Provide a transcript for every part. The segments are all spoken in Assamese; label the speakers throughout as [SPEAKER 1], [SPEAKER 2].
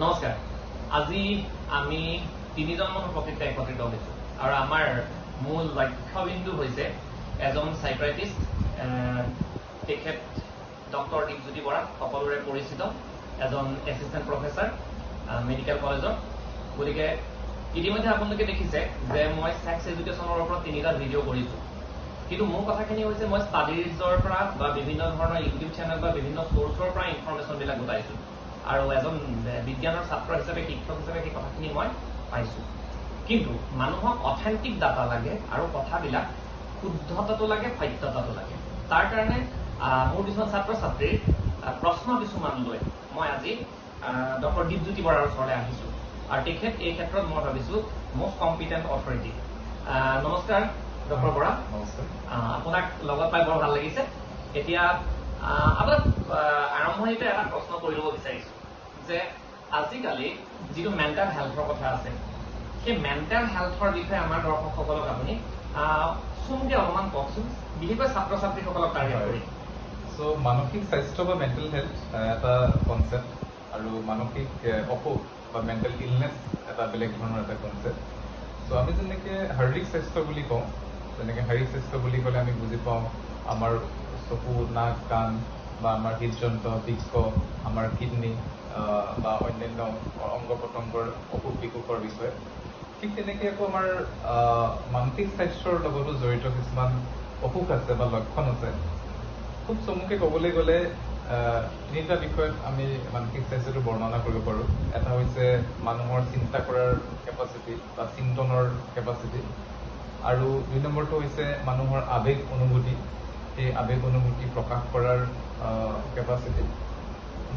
[SPEAKER 1] নমস্কাৰ। আজি আমি তিনিজন মানুহ প্ৰকৃতিত একত্ৰিত হৈছোঁ আৰু আমাৰ মূল লক্ষ্যবিন্দু হৈছে এজন সাইক্ৰাইটিষ্ট, তেখেত ডক্টৰ দীপজ্যোতি বৰা, সকলোৰে পৰিচিত এজন এছিষ্টেণ্ট প্ৰফেচাৰ মেডিকেল কলেজৰ। গতিকে ইতিমধ্যে আপোনালোকে দেখিছে যে মই ছেক্স এডুকেশ্যনৰ ওপৰত 3টা ভিডিঅ' কৰিছোঁ, কিন্তু মোৰ কথাখিনি হৈছে মই ষ্টাডিজৰ পৰা বা বিভিন্ন ধৰণৰ ইউটিউব চেনেল বা বিভিন্ন চ'ৰ্চৰ পৰা ইনফৰমেশ্যনবিলাক গোটাইছোঁ আৰু এজন বিজ্ঞানৰ ছাত্ৰ হিচাপে শিক্ষক হিচাপে সেই কথাখিনি মই পাইছোঁ। কিন্তু মানুহক অথেণ্টিক ডাটা লাগে আৰু কথাবিলাক শুদ্ধতাটো লাগে, সত্যতাটো লাগে। তাৰ কাৰণে মোৰ কিছুমান ছাত্ৰ ছাত্ৰীৰ প্ৰশ্ন কিছুমান লৈ মই আজি ডক্টৰ দীপজ্যোতি বৰাৰ ওচৰলৈ আহিছোঁ আৰু তেখেত এই ক্ষেত্ৰত মই ভাবিছোঁ মষ্ট কম্পিটেণ্ট অথৰিটি। নমস্কাৰ ডক্টৰ বৰা।
[SPEAKER 2] নমস্কাৰ।
[SPEAKER 1] আপোনাক লগত পাই বৰ ভাল লাগিছে। এতিয়া আপোনাক আৰম্ভণিতে এটা প্ৰশ্ন কৰি ল'ব বিচাৰিছোঁ যে আজিকালি যিটো মেণ্টেল হেল্থৰ কথা আছে, সেই মেণ্টেল হেল্থৰ বিষয়ে আমাৰ দৰ্শকসকলক আপুনি চমুকৈ অলপমান কওকচোন, বিশেষকৈ ছাত্ৰ ছাত্ৰীসকলক টাৰ্গেট কৰি।
[SPEAKER 2] চ' মানসিক স্বাস্থ্য বা মেণ্টেল হেল্থ এটা কনচেপ্ট আৰু মানসিক অসুখ বা মেণ্টেল ইলনেছ এটা বেলেগ ধৰণৰ এটা কনচেপ্ট। চ' আমি যেনেকৈ শাৰীৰিক স্বাস্থ্য বুলি কওঁ, যেনেকৈ শাৰীৰিক স্বাস্থ্য বুলি ক'লে আমি বুজি পাওঁ আমাৰ চকু, নাক, কাণ বা আমাৰ হৃদযন্ত্ৰ, বৃক্ক, আমাৰ কিডনী বা অন্যান্য অংগ প্ৰত্যংগৰ অসুখ বিসুখৰ বিষয়ে। ঠিক তেনেকৈ আকৌ আমাৰ মানসিক স্বাস্থ্যৰ লগতো জড়িত কিছুমান অসুখ আছে বা লক্ষণ আছে। খুব চমুকৈ ক'বলৈ গ'লে 3টা বিষয়ত আমি মানসিক স্বাস্থ্যটো বৰ্ণনা কৰিব পাৰোঁ। এটা হৈছে মানুহৰ চিন্তা কৰাৰ কেপাচিটি বা চিন্তনৰ কেপাচিটি, আৰু 2 নম্বৰটো হৈছে মানুহৰ আৱেগ অনুভূতি, সেই আৱেগ অনুভূতি প্ৰকাশ কৰাৰ কেপাচিটি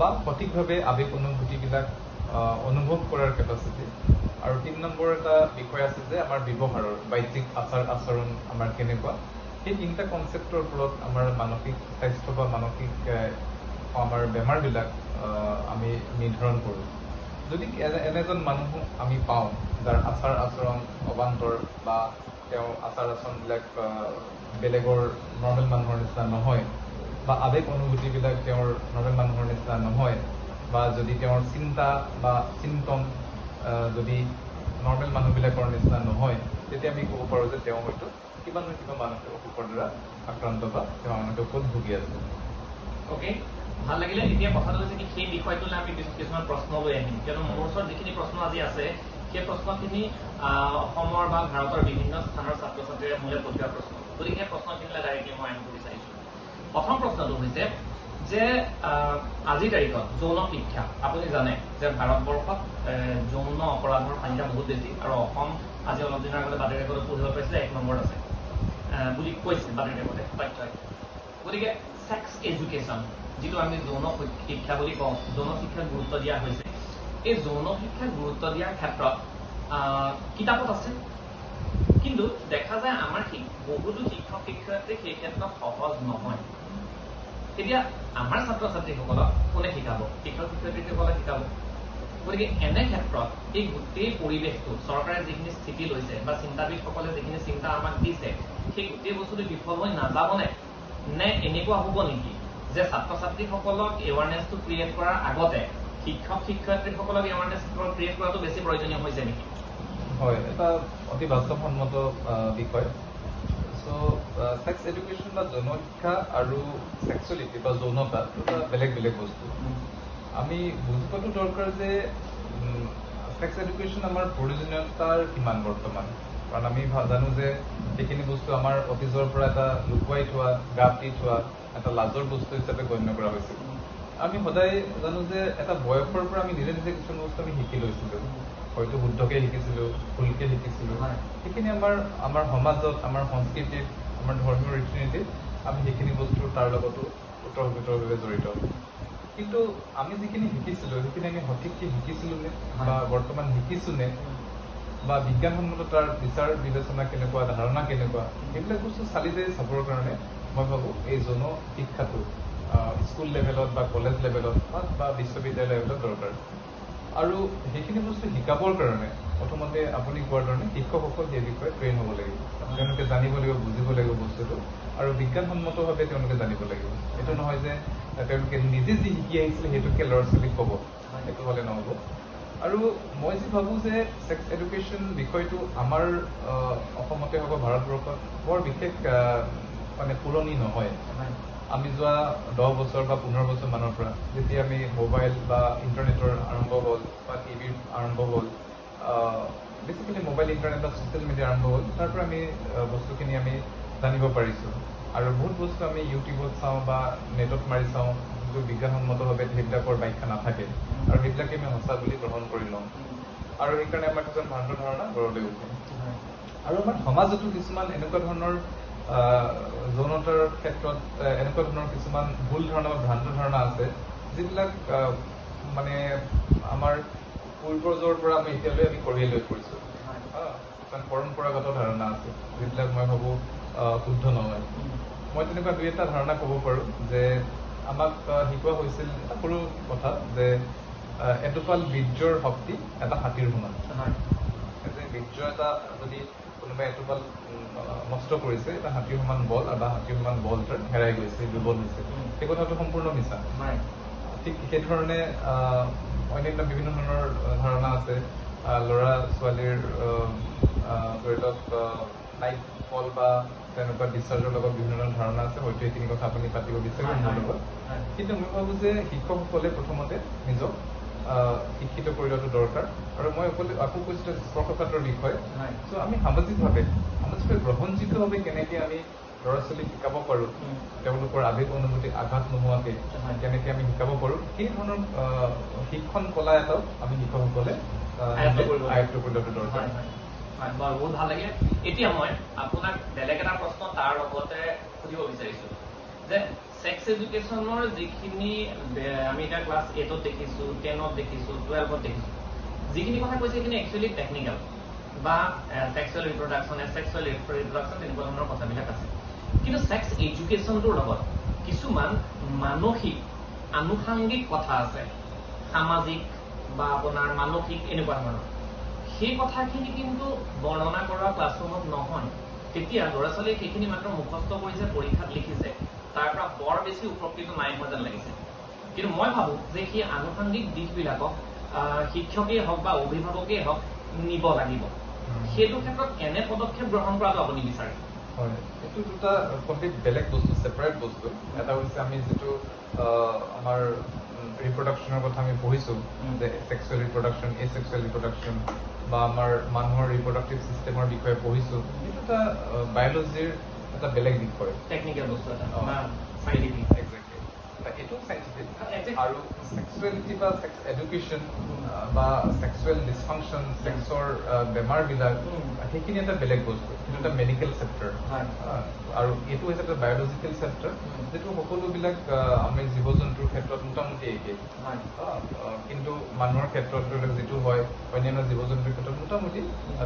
[SPEAKER 2] বা সঠিকভাৱে আৱেগ অনুভূতিবিলাক অনুভৱ কৰাৰ কেপাচিটি, আৰু 3 নম্বৰ এটা বিষয় আছে যে আমাৰ ব্যৱহাৰৰ বাহ্যিক আচাৰ আচৰণ আমাৰ কেনেকুৱা। সেই 3টা কনচেপ্টৰ ওপৰত আমাৰ মানসিক স্বাস্থ্য বা মানসিক আমাৰ বেমাৰবিলাক আমি নিৰ্ধাৰণ কৰোঁ। যদি এজন মানুহ আমি পাওঁ যাৰ আচাৰ আচৰণ অবান্তৰ বা তেওঁৰ আচাৰ আচৰণবিলাক বেলেগৰ নৰ্মেল মানুহৰ নিচিনা নহয়, বা আৱেগ অনুভূতিবিলাক তেওঁৰ নৰ্মেল মানুহৰ নিচিনা নহয়, বা যদি তেওঁৰ চিন্তা বা চিন্তন যদি নৰ্মেল মানুহবিলাকৰ নিচিনা নহয়, তেতিয়া আমি ক'ব পাৰোঁ যে তেওঁ হয়তো কিবা নহয় কিবা মানসিক অসুখৰ দ্বাৰা আক্ৰান্ত বা তেওঁ মানসিক অসুখ ভুগি আছে।
[SPEAKER 1] অ'কে, ভাল লাগিলে। এতিয়া কথাটো হৈছে কি, সেই বিষয়টোলৈ আমি কিছুমান প্ৰশ্ন লৈ আহিম, কিয়নো মোৰ ওচৰত যিখিনি প্ৰশ্ন আজি আছে সেই প্ৰশ্নখিনি অসমৰ বা ভাৰতৰ বিভিন্ন স্থানৰ ছাত্ৰ ছাত্ৰীৰে মোলৈ পঠিওৱা প্ৰশ্ন। গতিকে সেই প্ৰশ্নখিনিলৈ ডাইৰেক্টলি মই আহিব বিচাৰিছোঁ। প্ৰথম প্ৰশ্নটো হৈছে যে আজিৰ তাৰিখত যৌন শিক্ষা, আপুনি জানে যে ভাৰতবৰ্ষত যৌন অপৰাধৰ সংখ্যা বহুত বেছি, আৰু অসম আজি অলপ দিনৰ আগতে বাতৰি কাকতত পঢ়িব পাইছিলে 1 নম্বৰত আছে বুলি কৈছে বাতৰি কাকতে তথ্যই। গতিকে ছেক্স এডুকেশ্যন, যিটো আমি যৌন শিক্ষা বুলি কওঁ, যৌন শিক্ষাত গুৰুত্ব দিয়া হৈছে। এই যৌন শিক্ষাত গুৰুত্ব দিয়াৰ ক্ষেত্ৰত কিতাপত আছে, কিন্তু দেখা যায় আমাৰ বহুতো শিক্ষক শিক্ষয়িত্ৰী সেই ক্ষেত্ৰত সহজ নহয়। এতিয়া আমাৰ ছাত্ৰ ছাত্ৰীসকলক কোনে শিকাব? শিক্ষক শিক্ষয়িত্ৰীসকলে শিকাব। গতিকে এনে ক্ষেত্ৰত এই গোটেই পৰিৱেশটো চৰকাৰে যিখিনি স্থিতি লৈছে বা চিন্তাবিদসকলে যিখিনি চিন্তা আমাক দিছে, সেই গোটেই বস্তুটো বিফল হৈ নাযাবনে? নে এনেকুৱা হ'ব নেকি যে ছাত্ৰ ছাত্ৰীসকলক এৱাৰনেছটো ক্ৰিয়েট কৰাৰ আগতে শিক্ষক শিক্ষয়িত্ৰীসকলক এৱাৰনেছ ক্ৰিয়েট কৰাটো বেছি প্ৰয়োজনীয় হৈছে নেকি?
[SPEAKER 2] হয়, এটা অতি বাস্তৱসন্মত বিষয়। চ' ছেক্স এডুকেশ্যন বা যৌন শিক্ষা আৰু ছেক্সুৱেলিটি বা যৌনতা দুটা বেলেগ বেলেগ বস্তু। আমি বুজি পোৱাটো দৰকাৰ যে ছেক্স এডুকেশ্যন আমাৰ প্ৰয়োজনীয়তাৰ কিমান বৰ্তমান, কাৰণ আমি জানো যে সেইখিনি বস্তু আমাৰ অতীজৰ পৰা এটা লুকুৱাই থোৱা, গাপ দি থোৱা এটা লাজৰ বস্তু হিচাপে গণ্য কৰা হৈছিল। আমি সদায় জানো যে এটা বয়সৰ পৰা আমি নিজে নিজে কিছুমান বস্তু আমি শিকি লৈছিলোঁ, হয়তো শুদ্ধকৈ শিকিছিলোঁ, ভুলকৈ শিকিছিলোঁ। সেইখিনি আমাৰ সমাজত, আমাৰ সংস্কৃতিত, আমাৰ ধৰ্মীয় ৰীতি নীতিত আমি সেইখিনি বস্তু তাৰ লগতো ওতঃপ্ৰোতভাৱে জড়িত। কিন্তু আমি যিখিনি শিকিছিলোঁ সেইখিনি আমি সঠিককৈ শিকিছিলোঁনে বা বৰ্তমান শিকিছোঁনে, বা বিজ্ঞানসন্মত তাৰ বিচাৰ বিবেচনা কেনেকুৱা, ধাৰণা কেনেকুৱা, সেইবিলাক বস্তু চালি জাৰি চাবৰ কাৰণে মই ভাবোঁ এই যৌন শিক্ষাটো স্কুল লেভেলত বা কলেজ লেভেলত বা বিশ্ববিদ্যালয় লেভেলত দৰকাৰ। আৰু সেইখিনি বস্তু শিকাবৰ কাৰণে প্ৰথমতে আপুনি কোৱাৰ ধৰণে শিক্ষকসকল সেই বিষয়ে ট্ৰেইন হ'ব লাগিব। তেওঁলোকে জানিব লাগিব, বুজিব লাগিব বস্তুটো, আৰু বিজ্ঞানসন্মতভাৱে তেওঁলোকে জানিব লাগিব। এইটো নহয় যে তেওঁলোকে নিজে যি শিকি আহিছিলে সেইটোকে ল'ৰা ছোৱালীক ক'ব, সেইটো হ'লে নহ'ব। আৰু মই যি ভাবোঁ যে ছেক্স এডুকেশ্যন বিষয়টো আমাৰ অসমতে হওক বা ভাৰতবৰ্ষত বৰ বিশেষ মানে পুৰণি নহয়। আমি যোৱা 10 বছৰ বা 15 বছৰ মানৰ পৰা যেতিয়া আমি মোবাইল বা ইণ্টাৰনেটৰ আৰম্ভ হ'ল বা টিভিৰ আৰম্ভ হ'ল, বেচিকেলি মোবাইল ইণ্টাৰনেট বা ছ'চিয়েল মিডিয়া আৰম্ভ হ'ল, তাৰ পৰা আমি বস্তুখিনি আমি জানিব পাৰিছোঁ। আৰু বহুত বস্তু আমি ইউটিউবত চাওঁ বা নেটত মাৰি চাওঁ, যিটো বিজ্ঞানসন্মতভাৱে সেইবিলাকৰ ব্যাখ্যা নাথাকে আৰু সেইবিলাকে আমি সঁচা বুলি গ্ৰহণ কৰি লওঁ। আৰু সেইকাৰণে আমাৰ কিছুমান ভ্ৰান্ত ধাৰণা গঢ় লৈ উঠে। আৰু আমাৰ সমাজতো কিছুমান এনেকুৱা ধৰণৰ যৌনতাৰ ক্ষেত্ৰত এনেকুৱা ধৰণৰ কিছুমান ভুল ধাৰণা বা ভ্ৰান্ত ধাৰণা আছে, যিবিলাক মানে আমাৰ পূৰ্বজৰ পৰা আমি এতিয়ালৈ আমি কঢ়িয়াই লৈ ফুৰিছোঁ। কিছুমান পৰম্পৰাগত ধাৰণা আছে, যিবিলাক মই ভাবোঁ শুদ্ধ নহয়। মই তেনেকুৱা দুই এটা ধাৰণা ক'ব পাৰোঁ যে আমাক শিকোৱা হৈছিল এটা সৰু কথা যে এটোপাল বীৰ্যৰ শক্তি এটা হাতীৰ সমান। যে বীৰ্য এটা যদি কোনোবাই এটোপাল নষ্ট কৰিছে, এটা হাতীৰ সমান বল বা হাতীৰ সমান বল তাৰ হেৰাই গৈছে, দুৰ্বল হৈছে, সেই কথাটো সম্পূৰ্ণ মিছা। ঠিক সেইধৰণে অন্যান্য বিভিন্ন ধৰণৰ ধাৰণা আছে। ল'ৰা ছোৱালীৰ ধৰি লওক নাইট ফল বা তেনেকুৱা ডিচাৰ্জৰ লগত বিভিন্ন ধৰণৰ ধাৰণা আছে, হয়তো এইখিনি কথা আপুনি পাতিব বিচাৰে মোৰ লগত। কিন্তু মই ভাবোঁ যে শিক্ষকসকলে প্ৰথমতে নিজক শিক্ষিত কৰি লোৱাটো দৰকাৰ। আৰু মই আকৌ কৈছোঁ স্পৰ্শকাতৰ বিষয়। চ' আমি সামাজিকভাৱে গ্ৰহণযোগ্যভাৱে কেনেকৈ আমি ল'ৰা ছোৱালীক শিকাব পাৰোঁ, তেওঁলোকৰ আৱেগ অনুভূতি আঘাত নোহোৱাকৈ কেনেকৈ আমি শিকাব পাৰোঁ, সেই ধৰণৰ শিক্ষণ কলা এটাও আমি শিক্ষকসকলে আয়ত্ব কৰি লোৱাটো দৰকাৰ।
[SPEAKER 1] বহুত ভাল লাগিলে। এতিয়া মই আপোনাক বেলেগ এটা প্ৰশ্ন তাৰ লগতে সুধিব বিচাৰিছোঁ যে ছেক্স এডুকেশ্যনৰ যিখিনি আমি এতিয়া ক্লাছ 8ত দেখিছোঁ, 10ত দেখিছোঁ, 12ত দেখিছোঁ, যিখিনি কথা কৈছে সেইখিনি একচুৱেলি টেকনিকেল বা ছেক্সুৱেল ৰিপ্ৰডাকশ্যন, এছেক্সুৱেল ৰিপ্ৰডাকশ্যন তেনেকুৱা ধৰণৰ কথাবিলাক আছে। কিন্তু ছেক্স এডুকেশ্যনটোৰ লগত কিছুমান মানসিক আনুষাংগিক কথা আছে, সামাজিক বা আপোনাৰ মানসিক এনেকুৱা ধৰণৰ। সেই কথাখিনি কিন্তু বৰ্ণনা কৰা ক্লাছৰুমত নহয়। তেতিয়া ল'ৰা ছোৱালীয়ে সেইখিনি মাত্ৰ মুখস্থ কৰিছে, পৰীক্ষাত লিখিছে, তাৰ পৰা বৰ বেছি উপকৃত নাই হোৱা যেন লাগিছে। কিন্তু মই ভাবোঁ যে সেই আনুষাংগিক দিশবিলাকক শিক্ষকেই হওক বা অভিভাৱকেই হওক নিব লাগিব। সেইটো ক্ষেত্ৰত কেনে পদক্ষেপ গ্ৰহণ কৰাটো আপুনি বিচাৰে?
[SPEAKER 2] হয়, এইটো দুটা কমপ্লিট বেলেগ বস্তু, ছেপাৰেট বস্তু। এটা হৈছে আমি যিটো আমাৰ ৰিপ্ৰডাকশ্যনৰ কথা আমি পঢ়িছোঁ, যে ছেক্সুৱেল ৰিপ্ৰডাকশ্যন, এছেক্সুৱেল ৰিপ্ৰডাকশ্যন বা আমাৰ মানুহৰ ৰিপ্ৰডাক্টিভ ছিষ্টেমৰ বিষয়ে পঢ়িছোঁ। এইটো এটা বায়'লজিৰ এটা বেলেগ বিষয়,
[SPEAKER 1] টেকনিকেল বস্তু এটা, চাইণ্টিফিক।
[SPEAKER 2] এক্সেক্টলি, এইটো চাইণ্টিফিক। আৰু ছেক্সুৱেলিটি বা ছেক্স এডুকেশ্যন বা ছেক্সুৱেল ডিছফাংচন, ছেক্সৰ বেমাৰবিলাক, সেইখিনি এটা বেলেগ বস্তু। এইটো এটা মেডিকেল চেপ্টাৰ। আৰু এইটো হৈছে এটা বায়'লজিকেল চেপ্টাৰ, যিটো সকলোবিলাক আমি জীৱ জন্তুৰ ক্ষেত্ৰত মোটামুটি একেই। কিন্তু মানুহৰ ক্ষেত্ৰত যিটো হয়, অন্যান্য জীৱ জন্তুৰ ক্ষেত্ৰত মোটামুটি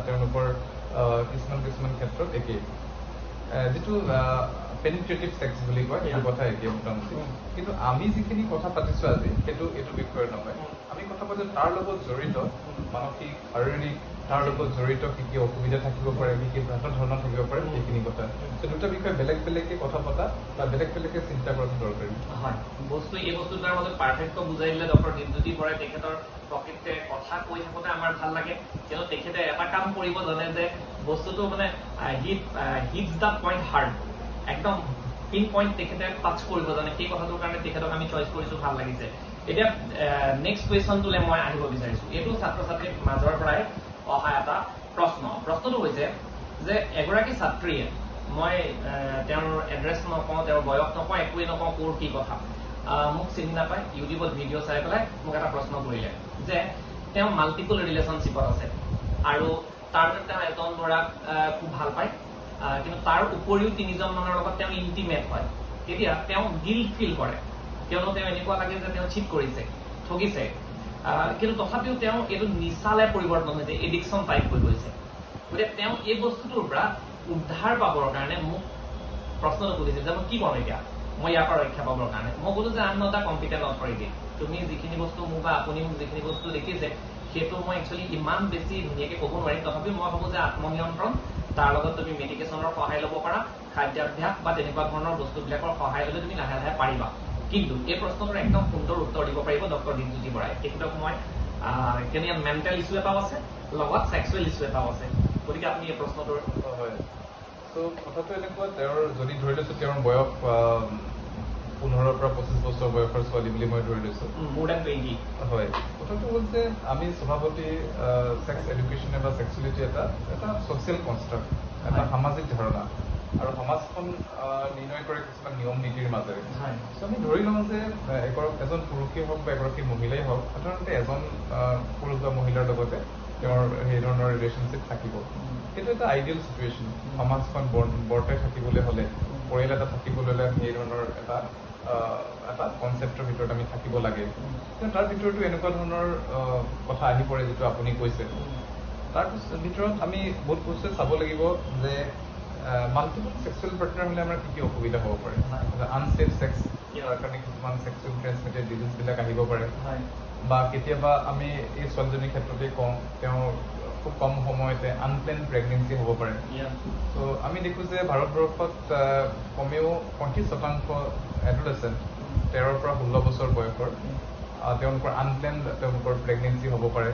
[SPEAKER 2] তেওঁলোকৰ কিছুমান ক্ষেত্ৰত একেই। যিটো পেনিট্ৰেটিভ ছেক্স বুলি কয়, সেইটো কথা একেই মোটামুটি। কিন্তু আমি যিখিনি কথা পাতিছোঁ আজি, এইটো বিষয়ে নহয়। আমি কথা পাতিছোঁ তাৰ লগত জড়িত মানসিক, শাৰীৰিক, তাৰ লগত জড়িত কি কি অসুবিধা থাকিব পাৰে, কি কি ভ্ৰান্ত ধাৰণা থাকিব পাৰে, সেইখিনি কথা। দুটা বিষয়ে বেলেগ বেলেগকৈ কথা পতা বা বেলেগ বেলেগকৈ চিন্তা কৰাটো দৰকাৰী।
[SPEAKER 1] হয়, এই বস্তুটোৰ মাজত পাৰ্থক্য বুজাই দিলে ডক্টৰ দীপজ্যোতি বৰাই। তেখেতৰ প্ৰকৃতিতে কথা কৈ থাকোঁতে আমাৰ ভাল লাগে, কিয়নো তেখেতে এটা কাম কৰিব জানে যে বস্তুটো মানে হিটছ দ্য পইণ্ট হাৰ্ড, একদম পিন পইণ্ট তেখেতে টাচ কৰিব জানে। সেই কথাটোৰ কাৰণে তেখেতক আমি চইচ কৰিছোঁ, ভাল লাগিছে। এতিয়া নেক্সট কুৱেশ্যনটোলৈ মই আহিব বিচাৰিছোঁ। এইটো ছাত্ৰ ছাত্ৰীৰ মাজৰ পৰাই অহা এটা প্ৰশ্নটো হৈছে যে এগৰাকী ছাত্ৰীয়ে, মই তেওঁৰ এড্ৰেছ নকওঁ, তেওঁৰ বয়স নকওঁ, একোৱেই নকওঁ, ক'ৰ কি কথা, মোক চিনি নাপায়, ইউটিউবত ভিডিঅ' চাই পেলাই মোক এটা প্ৰশ্ন কৰিলে যে তেওঁ মাল্টিপল ৰিলেশ্যনশ্বিপত আছে আৰু তাৰ তেওঁ এজন ল'ৰাক খুব ভাল পায়, কিন্তু তাৰ উপৰিও 3জন মানৰ লগত তেওঁ ইণ্টিমেট হয়। তেতিয়া তেওঁ গিল্ট ফিল কৰে, কিয়নো তেওঁ এনেকুৱা লাগে যে তেওঁ চিট কৰিছে, ঠগিছে। কিন্তু তথাপিও তেওঁ এইটো নিচালে পৰিৱৰ্তন হৈছে, এডিকশ্যন টাইপ হৈ গৈছে। গতিকে তেওঁ এই বস্তুটোৰ পৰা উদ্ধাৰ পাবৰ কাৰণে মোক প্ৰশ্নটো সুধিছে যে মই কি কৰোঁ এতিয়া, মই ইয়াৰ পৰা ৰক্ষা পাবৰ কাৰণে। মই ক'লো যে I am not a competent authority. তুমি যিখিনি বস্তু মোক বা আপুনি মোক যিখিনি বস্তু দেখিছে, সেইটো মই একচুৱেলি ইমান বেছি ধুনীয়াকৈ ক'ব নোৱাৰিম। তথাপিও মই ভাবোঁ যে আত্মনিয়ন্ত্ৰণ, তাৰ লগত তুমি মেডিকেশ্যনৰ সহায় ল'ব পাৰা, খাদ্যাভ্যাস বা তেনেকুৱা ধৰণৰ বস্তুবিলাকৰ সহায় ল'লে তুমি লাহে লাহে পাৰিবা। কিন্তু এই প্ৰশ্নটোৰ একদম সুন্দৰ উত্তৰ দিব পাৰিব ডক্টৰ দীপজ্যোতি বৰাই। তেখেতক মই কিন্তু ইয়াত মেণ্টেল ইছ্যু এটাও আছে, লগত ছেক্সুৱেল ইছ্যু এটাও আছে। গতিকে আপুনি এই প্ৰশ্নটোৰ
[SPEAKER 2] হয়। চ' কথাটো এনেকুৱা, তেওঁৰ যদি ধৰি লৈছোঁ তেওঁৰ বয়স 15 পৰা 25 বছৰ বয়সৰ ছোৱালী বুলি মই ধৰি লৈছোঁ।
[SPEAKER 1] মোৰ দেন 20।
[SPEAKER 2] হয়, কথাটো হ'ল যে আমি স্বভাৱতে ছেক্স এডুকেশ্যনে বা ছেক্সুৱেলিটি এটা ছ'চিয়েল কনষ্ট্ৰাক্ট, এটা সামাজিক ধাৰণা, আৰু সমাজখন নিৰ্ণয় কৰে কিছুমান নিয়ম নীতিৰ মাজেৰে। চ' আমি ধৰি লওঁ যে এজন পুৰুষেই হওক বা এগৰাকী মহিলাই হওক, সাধাৰণতে এজন পুৰুষ বা মহিলাৰ লগতে তেওঁৰ সেই ধৰণৰ ৰিলেশ্যনশ্বিপ থাকিব। সেইটো এটা আইডিয়েল চিটুৱেশ্যন। সমাজখন বৰ্তাই থাকিবলৈ হ'লে, পৰিয়াল এটা থাকিবলৈ হ'লে সেই ধৰণৰ এটা কনচেপ্টৰ ভিতৰত আমি থাকিব লাগে। কিন্তু তাৰ ভিতৰতো এনেকুৱা ধৰণৰ কথা আহি পৰে যিটো আপুনি কৈছে। তাৰ ভিতৰত আমি বহুত বস্তু চাব লাগিব যে মাল্টিপল ছেক্সুৱেল পাৰ্টনাৰ হ'লে আমাৰ কি অসুবিধা হ'ব পাৰে। আনছেফ ছেক্স, ইয়াৰ কাৰণে কিছুমান ছেক্সুৱেল ট্ৰেন্সমিটেড ডিজিজবিলাক আহিব পাৰে। বা কেতিয়াবা আমি এই ছোৱালীজনীৰ ক্ষেত্ৰতে কওঁ, তেওঁ খুব কম সময়তে আনপ্লেন প্ৰেগনেঞ্চি হ'ব পাৰে। চ' আমি দেখোঁ যে ভাৰতবৰ্ষত কমেও 35% এডোলেচেণ্ট 13 পৰা 16 বছৰ বয়সৰ তেওঁলোকৰ আনপ্লেন তেওঁলোকৰ প্ৰেগনেঞ্চি হ'ব পাৰে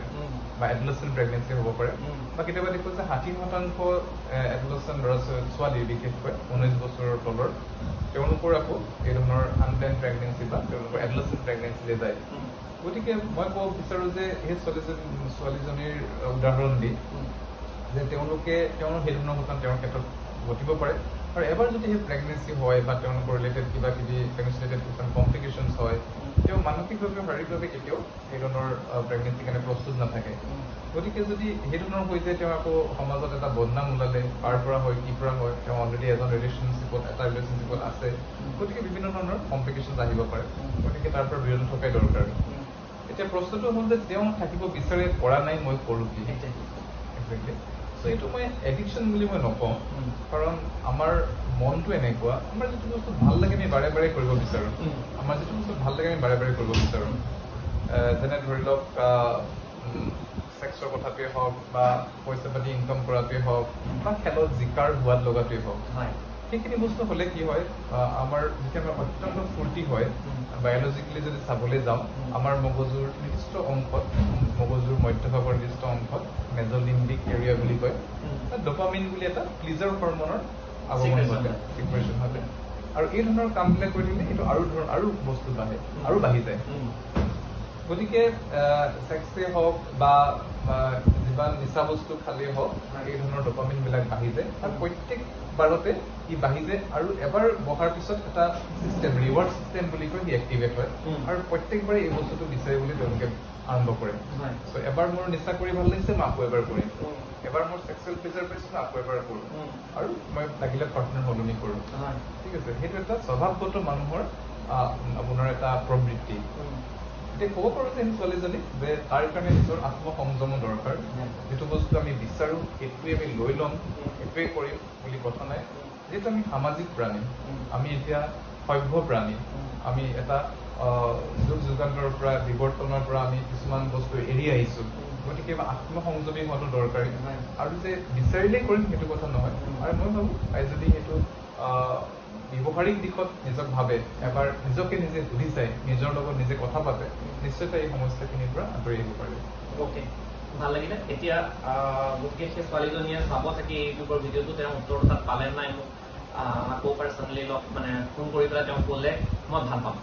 [SPEAKER 2] বা এডোলেচেণ্ট প্ৰেগনেঞ্চি হ'ব পাৰে। বা কেতিয়াবা দেখোঁ যে 60% এডোলেচেণ্ট ল'ৰা ছোৱালী, বিশেষকৈ 19 বছৰৰ তলৰ, তেওঁলোকৰ আকৌ এই ধৰণৰ আনপ্লেন প্ৰেগনেঞ্চি বা তেওঁলোকৰ এডোলেচেণ্ট প্ৰেগনেঞ্চিলৈ যায়। গতিকে মই ক'ব বিচাৰোঁ যে সেই ছোৱালীজনীৰ উদাহৰণ দি যে তেওঁৰ সেই ধৰণৰ ঘটনা তেওঁৰ ক্ষেত্ৰত ঘটিব পাৰে। আৰু এবাৰ যদি সেই প্ৰেগনেঞ্চি হয় বা তেওঁলোকৰ ৰিলেটেড কিবা কিবি প্ৰেগনেঞ্চি ৰিলেটেড কিছুমান কমপ্লিকেশ্যনছ হয়, তেওঁ মানসিকভাৱে শাৰীৰিকভাৱে কেতিয়াও সেই ধৰণৰ প্ৰেগনেঞ্চিৰ কাৰণে প্ৰস্তুত নাথাকে। গতিকে যদি সেই ধৰণৰ হৈ যায়, তেওঁ আকৌ সমাজত এটা বদনাম ওলালে, কাৰ পৰা হয়, কি পৰা হয়, তেওঁ অলৰেডি এটা ৰিলেশ্যনশ্বিপত আছে। গতিকে বিভিন্ন ধৰণৰ কমপ্লিকেশ্যনছ আহিব পাৰে। গতিকে তাৰ পৰা বিৰত থকাই দৰকাৰ। এতিয়া প্ৰশ্নটো হ'ল যে তেওঁ থাকিব বিচাৰে, পৰা নাই, মই কৰোঁ কি? একজেক্টলি। চ' এইটো মই এডিকশ্যন বুলি মই নকওঁ, কাৰণ আমাৰ মনটো এনেকুৱা, আমাৰ যিটো বস্তু ভাল লাগে আমি বাৰে বাৰে কৰিব বিচাৰোঁ। আমাৰ যিটো বস্তু ভাল লাগে আমি বাৰে বাৰে কৰিব বিচাৰোঁ। যেনে ধৰি লওক ছেক্সৰ কথাটোৱে হওক বা পইচা পাতি ইনকাম কৰাটোৱে হওক বা খেলত জিকাৰ সোৱাদ লগাটোৱে হওক, সেইখিনি বস্তু হ'লে কি হয়, আমাৰ যেতিয়া আমাৰ অত্যন্ত ফূৰ্তি হয়, বায়'লজিকেলি যদি চাবলৈ যাওঁ, আমাৰ মগজুৰ নিৰ্দিষ্ট অংশত, মগজুৰ মধ্যভাগৰ নিৰ্দিষ্ট অংশত মেজলিম্বিক এৰিয়া বুলি কয়, ডপামিন বুলি এটা প্লিজাৰ হৰমনৰ আগমন ঘটে, ছিক্ৰেশ্যন ঘটে। আৰু এই ধৰণৰ কামবিলাক কৰি থাকিলে এইটো আৰু বস্তু বাঢ়ে আৰু বাঢ়ি যায়। গতিকে ছেক্সেই হওক বা যিমান নিচা বস্তু খালেই হওক, এই ধৰণৰ ডপামিনবিলাক বাঢ়ি যায়। আৰু প্ৰত্যেকবাৰতে ই বাঢ়ি যায়, আৰু এবাৰ বহাৰ পিছত এটা চিষ্টেম, ৰিৱাৰ্ড চিষ্টেম বুলি কয়, সি এক্টিভেট হয়। আৰু প্ৰত্যেকবাৰে এই বস্তুটো বিচাৰিবলৈ তেওঁলোকে আৰম্ভ কৰে। চ' এবাৰ মোৰ নিচা কৰি ভাল লাগিছে, মই আকৌ এবাৰ কৰিম। এবাৰ মোৰ ছেক্সুৱেল প্লেজাৰ পাইছোঁ, মই আকৌ এবাৰ কৰোঁ। আৰু মই লাগিলে পাৰ্টনাৰ সলনি কৰোঁ। ঠিক আছে, সেইটো এটা স্বভাৱগত মানুহৰ আপোনাৰ এটা প্ৰবৃত্তি। এতিয়া ক'ব পাৰোঁ যে ছোৱালীজনী যে তাৰ কাৰণে নিজৰ আত্মসংযমো দৰকাৰ। যিটো বস্তু আমি বিচাৰোঁ সেইটোৱে আমি লৈ ল'ম, সেইটোৱে কৰিম বুলি কথা নাই। যিহেতু আমি সামাজিক প্ৰাণী, আমি এতিয়া সভ্য প্ৰাণী, আমি এটা যুগ যুগান্তৰ পৰা বিৱৰ্তনৰ পৰা আমি কিছুমান বস্তু এৰি আহিছোঁ। গতিকে আত্মসংযমী হোৱাটো দৰকাৰী। আৰু যে বিচাৰিলেই কৰিম সেইটো কথা নহয়। আৰু মই ভাবোঁ তাই যদি সেইটো ব্যৱহাৰিক দিশত নিজক ভাবে, এবাৰ নিজকে নিজে সুধি চাই, নিজৰ লগত নিজে কথা পাতে, নিশ্চয় তাই এই সমস্যাখিনিৰ পৰা আঁতৰি আহিব পাৰিব।
[SPEAKER 1] অ'কে, ভাল লাগিলে। এতিয়া গতিকে সেই ছোৱালীজনীয়ে চাব চাগে ইউটিউবৰ ভিডিঅ'টো, তেওঁ উত্তৰটো তাত পালে নাই, মোক আকৌ পাৰ্চনেলি ফোন কৰি পেলাই তেওঁ ক'লে মই ভাল পাম।